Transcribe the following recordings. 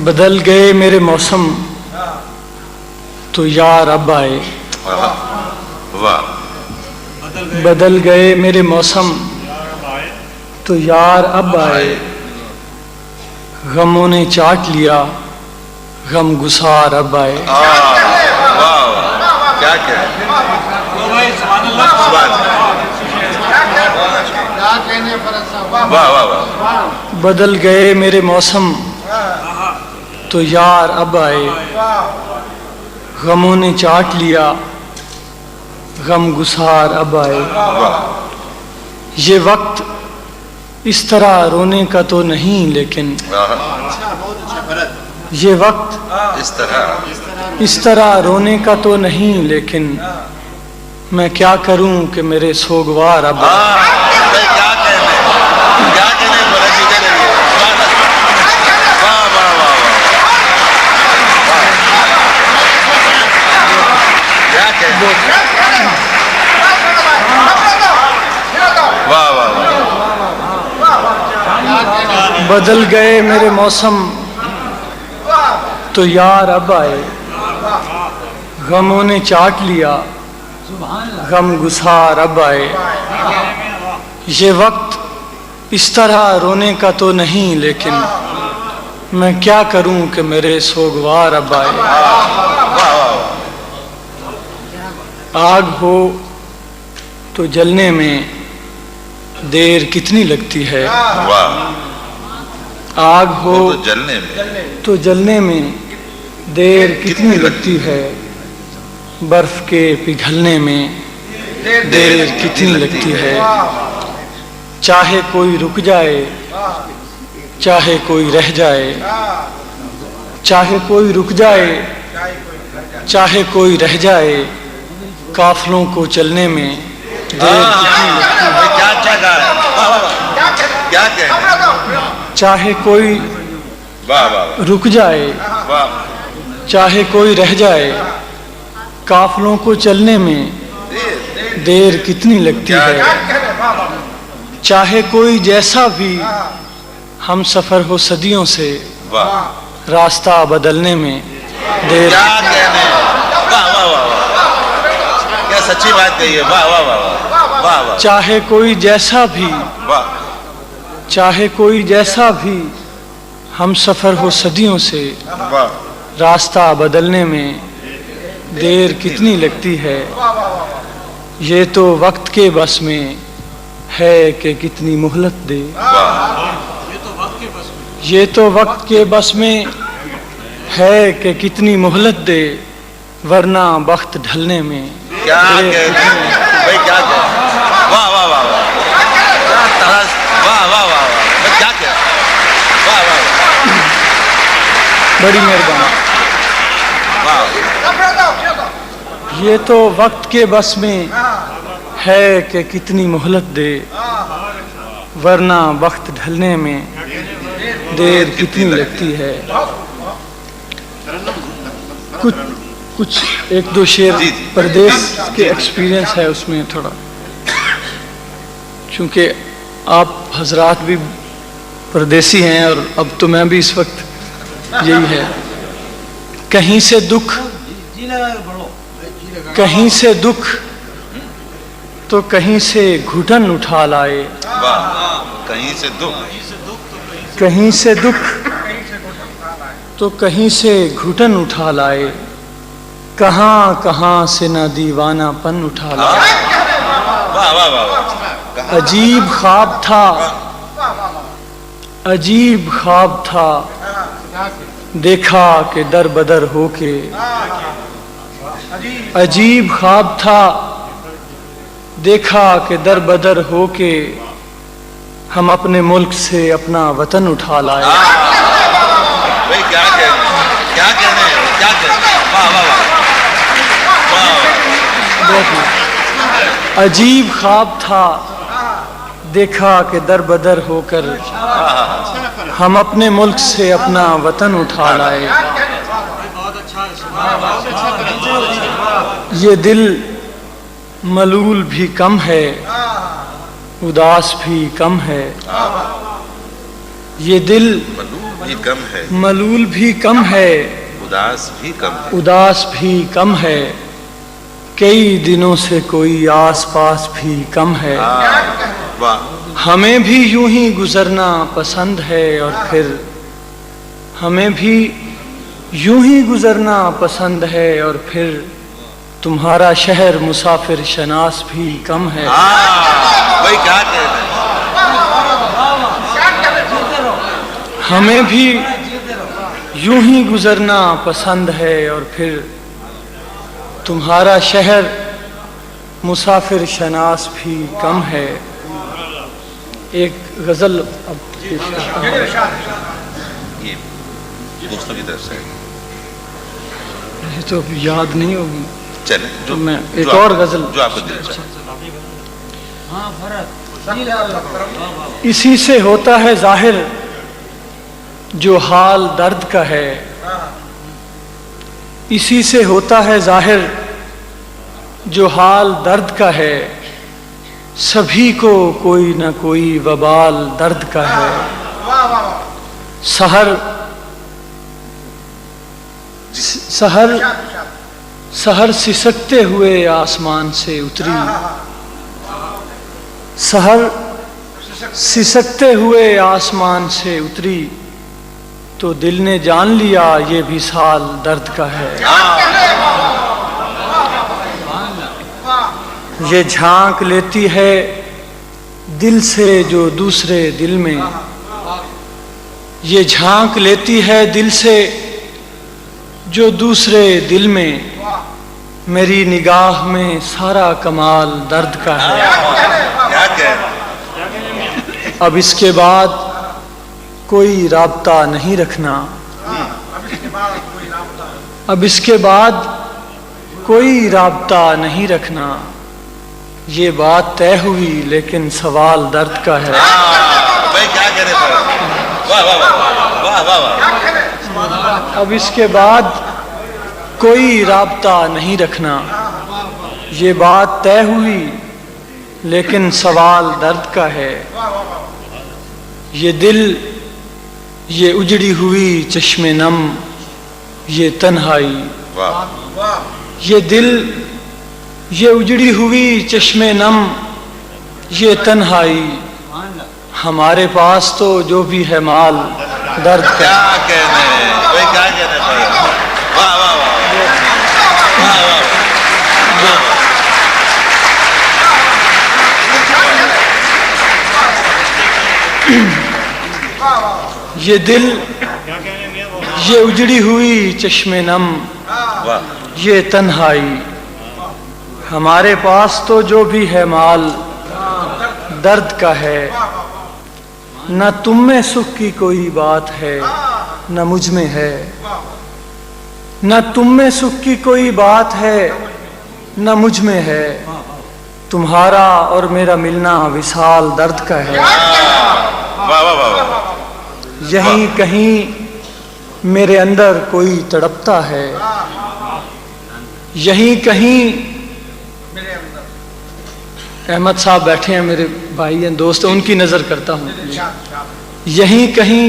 بدل گئے میرے موسم تو یار اب آئے. بدل گئے میرے موسم تو یار اب آئے. غموں نے چاٹ لیا غم گسار اب آئے. بدل گئے میرے موسم تو یار اب آئے. غموں نے چاٹ لیا غم گسار اب آئے. یہ وقت اس طرح رونے کا تو نہیں لیکن یہ وقت اس طرح رونے کا تو نہیں لیکن میں کیا کروں کہ میرے سوگوار اب آئے. بدل گئے میرے موسم تو یار اب آئے. غموں نے چاٹ لیا غم گسار اب آئے. یہ وقت اس طرح رونے کا تو نہیں لیکن میں کیا کروں کہ میرے سوگوار اب آئے. آگ ہو تو جلنے میں دیر کتنی لگتی ہے. آگ ہو تو جلنے میں دیر کتنی لگتی ہے. برف کے پگھلنے میں دیر کتنی لگتی ہے. چاہے کوئی رک جائے چاہے کوئی رہ جائے. چاہے کوئی رک جائے چاہے کوئی رہ جائے. قافلوں کو چلنے میں دیر کتنی لگتی ہے. چاہے کوئی رک جائے چاہے کوئی رہ جائے. قافلوں کو چلنے میں دیر کتنی لگتی ہے. چاہے کوئی جیسا بھی ہم سفر ہو صدیوں سے راستہ بدلنے میں دیر سچی بات کہی ہے. واہ واہ واہ واہ. چاہے کوئی جیسا بھی چاہے کوئی جیسا بھی ہم سفر ہو صدیوں سے راستہ بدلنے میں دیر کتنی لگتی ہے. یہ تو وقت کے بس میں ہے کہ کتنی مہلت دے. یہ تو وقت کے بس میں ہے کہ کتنی مہلت دے. ورنہ وقت ڈھلنے میں کیا بھائی کیا واہ واہ واہ واہ واہ واہ کیا کیا. واہ واہ بڑی مہربانی. یہ تو وقت کے بس میں ہے کہ کتنی مہلت دے. ورنہ وقت ڈھلنے میں دیر کتنی لگتی ہے. کچھ ایک دو شعر پردیس کے ایکسپیرینس ہے اس میں تھوڑا, چونکہ آپ حضرات بھی پردیسی ہیں اور اب تو میں بھی اس وقت یہی ہے. کہیں سے دکھ کہیں سے دکھ تو کہیں سے گھٹن اٹھا لائے. کہیں سے دکھ کہیں سے دکھ تو کہیں سے گھٹن اٹھا لائے. کہاں کہاں سے نہ دیوانہ پن اٹھا لائے. عجیب خواب تھا عجیب خواب تھا دیکھا کہ در بدر ہو کے. عجیب خواب تھا دیکھا کہ در بدر ہو کے ہم اپنے ملک سے اپنا وطن اٹھا لائے. عجیب خواب تھا دیکھا کہ در بدر ہو کر ہم اپنے ملک سے اپنا وطن اٹھا لائے. یہ دل ملول بھی کم ہے اداس بھی کم ہے. یہ دل بھی کم ہے، ملول بھی کم ہے، اداس بھی کم ہے، اداس بھی کم ہے، کئی دنوں سے کوئی آس پاس بھی کم ہے، واہ ہمیں بھی یوں ہی گزرنا پسند ہے، اور پھر ہمیں بھی یوں ہی گزرنا پسند ہے، اور پھر تمہارا شہر مسافر شناس بھی کم ہے۔ بھائی کیا کہہ رہے ہیں؟ ہمیں بھی یوں ہی گزرنا پسند ہے، اور پھر تمہارا شہر مسافر شناس بھی کم ہے۔ ایک غزل اب پیش کرتا ہوں، یہ دوستوں کی طرف سے یہ تو اب یاد نہیں ہوگی، چلیں تو میں ایک اور غزل جو آپ کو دل چاہے۔ اسی سے ہوتا ہے ظاہر جو حال درد کا ہے، اسی سے ہوتا ہے ظاہر جو حال درد کا ہے، سبھی کو کوئی نہ کوئی وبال درد کا ہے۔ سحر سسکتے ہوئے آسمان سے اتری، سحر سسکتے ہوئے آسمان سے اتری، تو دل نے جان لیا یہ بھی سال درد کا ہے۔ یہ جھانک لیتی ہے دل سے جو دوسرے دل میں، یہ جھانک لیتی ہے دل سے جو دوسرے دل میں، میری نگاہ میں سارا کمال درد کا ہے۔ کیا کہہ رہے ہیں؟ اب اس کے بعد کوئی رابطہ نہیں رکھنا، اب اس کے بعد کوئی رابطہ نہیں رکھنا، یہ بات طے ہوئی لیکن سوال درد کا ہے۔ بھائی کیا کہہ رہے ہیں؟ واہ واہ واہ واہ واہ واہ۔ اب اس کے بعد کوئی رابطہ نہیں رکھنا، یہ بات طے ہوئی لیکن سوال درد کا ہے۔ یہ دل یہ اجڑی ہوئی چشم نم، یہ تنہائی، یہ دل یہ اجڑی ہوئی چشم نم، یہ تنہائی، ہمارے پاس تو جو بھی ہے مال درد کا۔ کیا کہنے ہیں بھائی، کیا کہنے ہیں؟ واہ واہ واہ واہ واہ۔ یہ دل یہ اجڑی ہوئی چشم نم، یہ تنہائی، ہمارے پاس تو جو بھی ہے مال درد کا ہے، نہ تم میں سکھ کی کوئی بات ہے نہ مجھ میں ہے، نہ تم میں سکھ کی کوئی بات ہے نہ مجھ میں ہے، تمہارا اور میرا ملنا وصال درد کا ہے۔ واہ واہ واہ۔ یہیں کہیں میرے اندر کوئی تڑپتا ہے، یہیں کہیں احمد صاحب بیٹھے ہیں، میرے بھائی ہیں، دوست ہیں، ان کی نظر کرتا ہوں، یہیں کہیں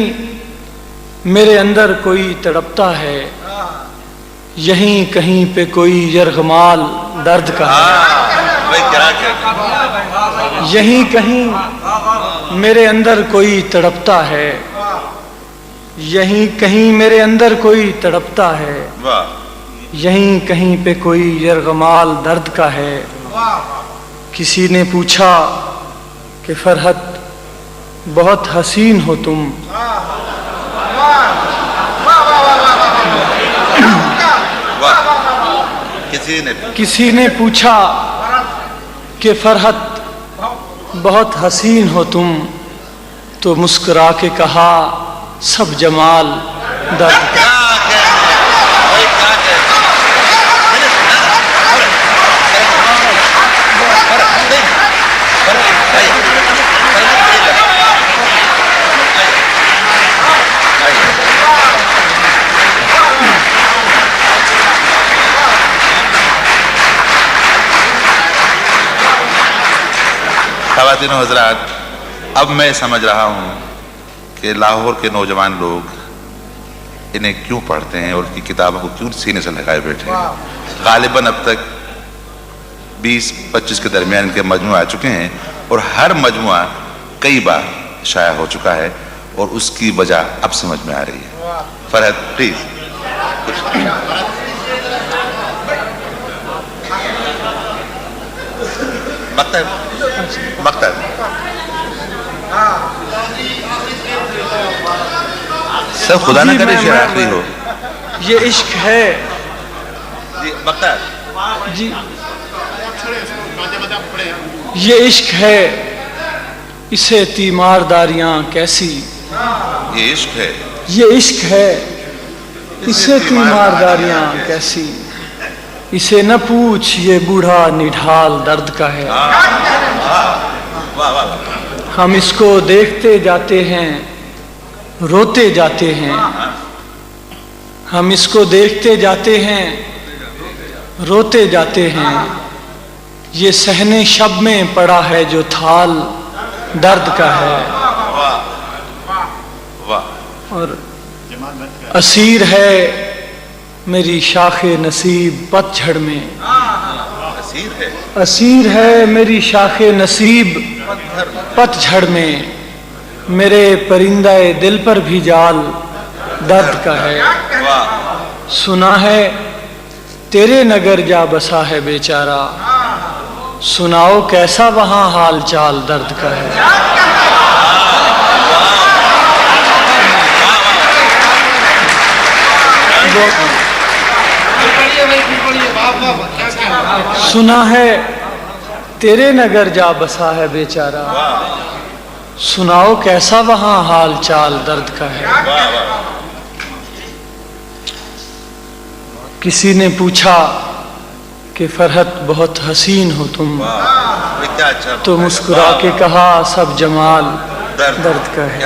میرے اندر کوئی تڑپتا ہے، یہیں کہیں پہ کوئی یرغمال درد کا ہے، یہیں کہیں میرے اندر کوئی تڑپتا ہے، یہیں کہیں میرے اندر کوئی تڑپتا ہے، یہیں کہیں پہ کوئی یرغمال درد کا ہے۔ کسی نے پوچھا کہ فرحت بہت حسین ہو تم، کسی نے پوچھا کہ فرحت بہت حسین ہو تم، تو مسکرا کے کہا سب جمال درد کا۔ خواتین و حضرات، اب میں سمجھ رہا ہوں کہ لاہور کے نوجوان لوگ انہیں کیوں پڑھتے ہیں اور ان کی کتابوں کو کیوں سینے سے لگائے بیٹھے ہیں. غالباً اب تک 20-25 کے درمیان ان کے مجموعے آ چکے ہیں اور ہر مجموعہ کئی بار شائع ہو چکا ہے اور اس کی وجہ اب سمجھ میں آ رہی ہے. فرحت پلیز. مکتب سب خدا نہ کرے شعر آخری ہو. یہ عشق ہے جی مکتب جی، یہ عشق ہے اسے تیمارداریاں کیسی. یہ عشق ہے یہ عشق ہے اسے تیمارداریاں کیسی. اسے نہ پوچھ یہ بوڑھا نڈھال درد کا ہے. ہم اس کو دیکھتے جاتے ہیں روتے جاتے ہیں. ہم اس کو دیکھتے جاتے ہیں روتے جاتے ہیں. یہ صحن شب میں پڑا ہے جو تھال درد کا ہے. اور اسیر ہے میری شاخ نصیب پت جھڑ میں. اسیر ہے میری شاخ نصیب پت جھڑ میں. میرے پرندہ دل پر بھی جال درد کا ہے. سنا ہے تیرے نگر جا بسا ہے بیچارہ. سناؤ کیسا وہاں حال چال درد کا ہے. سنا ہے تیرے نگر جا بسا ہے بیچارہ. سناؤ کیسا وہاں حال چال درد کا ہے. کسی نے پوچھا کہ فرحت بہت حسین ہو تم. تو مسکرا کے کہا سب جمال درد کا ہے.